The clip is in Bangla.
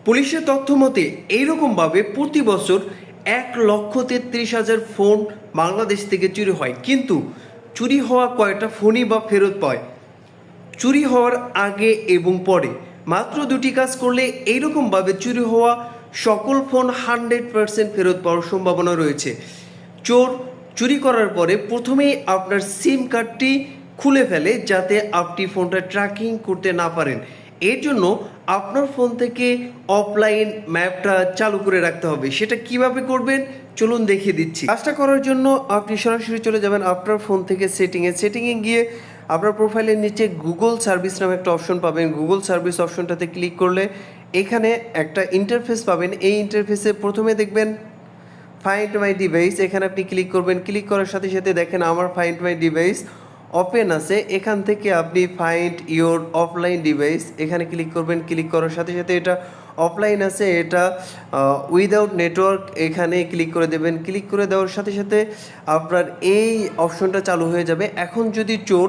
পুলিশের তথ্য মতে এইরকমভাবে প্রতি বছর 1,33,000 ফোন বাংলাদেশ থেকে চুরি হয়, কিন্তু চুরি হওয়া কয়টা ফোনই বা ফেরত পায় চুরি হওয়ার আগে এবং পরে। মাত্র দুটি কাজ করলে এইরকমভাবে চুরি হওয়া সকল ফোন 100% ফেরত পাওয়ার সম্ভাবনা রয়েছে। চোর চুরি করার পরে প্রথমেই আপনার সিম কার্ডটি খুলে ফেলে, যাতে আপনি ফোনটা ট্র্যাকিং করতে না পারেন। এর জন্য আপনার ফোন থেকে অফলাইন ম্যাপটা চালু করে রাখতে হবে। সেটা কিভাবে করবেন চলুন দেখিয়ে দিচ্ছি। কাজটা করার জন্য আপনি সরাসরি চলে যাবেন আপনার ফোন থেকে সেটিংয়ে গিয়ে আপনার প্রোফাইলের নিচে গুগল সার্ভিস নামে একটা অপশন পাবেন। গুগল সার্ভিস অপশনটাতে ক্লিক করলে এখানে একটা ইন্টারফেস পাবেন। এই ইন্টারফেসে প্রথমে দেখবেন ফাইন্ড মাই ডিভাইস, এখানে আপনি ক্লিক করবেন। ক্লিক করার সাথে সাথে দেখেন আমার ফাইন্ড মাই ডিভাইস ওপেন আছে। এখান থেকে আপনি ফাইন্ড ইওর অফলাইন ডিভাইস এখানে ক্লিক করবেন। ক্লিক করার সাথে সাথে এটা অফলাইন আছে, এটা উইদাউট নেটওয়ার্ক, এখানে ক্লিক করে দেবেন। ক্লিক করে দেওয়ার সাথে সাথে আপনার এই অপশনটা চালু হয়ে যাবে। এখন যদি চোর